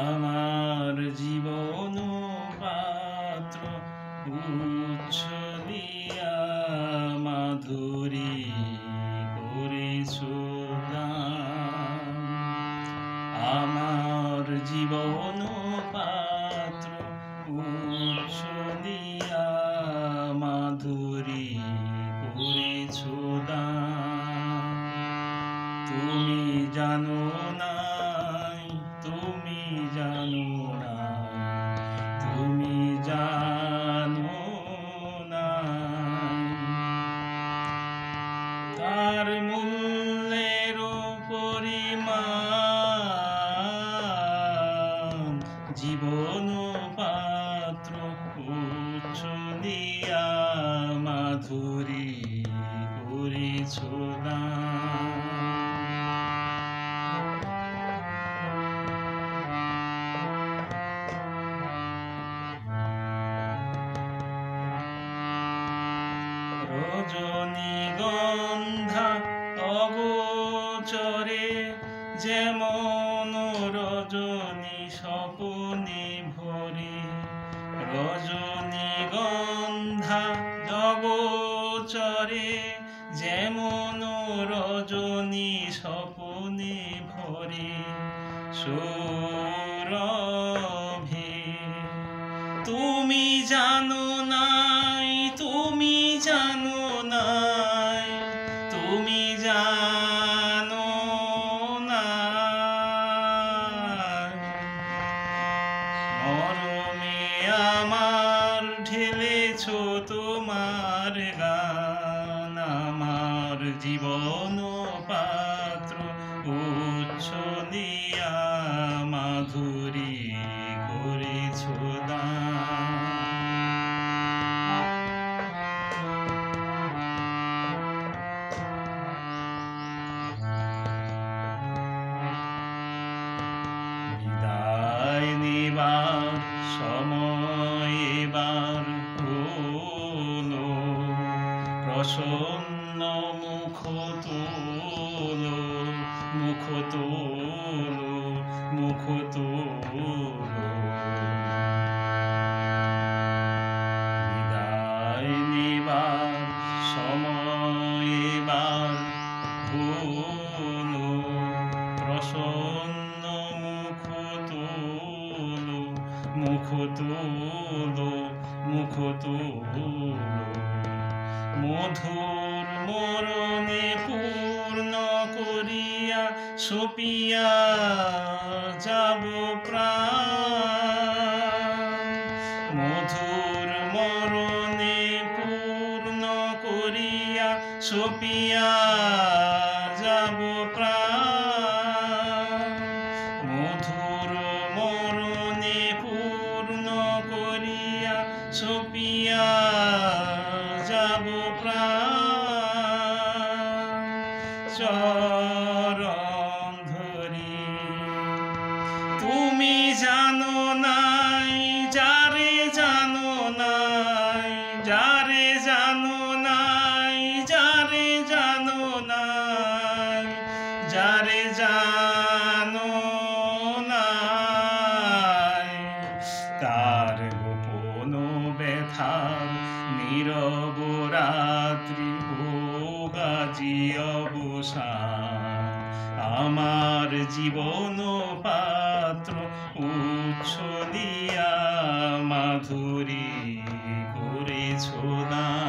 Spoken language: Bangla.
আমার জীবন পাত্র উচ্ছলিয়া মাধুরী করেছ দান। আমার জীবন পাত্র উচ্ছলিয়া মাধুরী করেছ দান। তুমি জানো নাই, তুমি জানো না, তুমি জানো না তার মূল্যের পরিমাণ। জীবন পাত্র উচ্ছলিয়া মাধুরী করেছ দান। রজনীগন্ধা অগোচরে যেমন রজনী স্বপনে ভরে। রজনীগন্ধা অগোচরে যেমন রজনী স্বপনে ভরে। সৌরভে তুমি জানো নাই, তুমি জানো নাই, তুমি জানো নাই মরমে আমার ঢেলেছ তোমার গান। আমার জীবন পাত্র উচ্ছলিয়া মাধুরী করেছ দান। বিদায় নেবার সময় এবার হলো, প্রসন্ন মুখ তোলো, মুখ তোলো, মুখ তোলো। বিদায় নেবার সময় এবার হলো, প্রসন্ন মুখ তোলো, মুখ তোলো, মুখ তোলো। মধুর মরণে পূর্ণ করিয়া সপিয়া যাব প্রাণ। মধুর মরণে পূর্ণ করিয়া সপিয়া যাব প্রাণ। মধুর মরণে পূর্ণ করিয়া সপিয়া যাব প্রাণ। চরণ ধরি তুমি জানো নাই, যারে জানো নাই, যারে জানো নাই, যারে জানো নাই, যারে জানো নাই তার গোপন ব্যথার নীরব রাত্রি হোক আজি অবসান। আমার জীবন পাত্র উচ্ছলিয়া মাধুরী করেছ দান।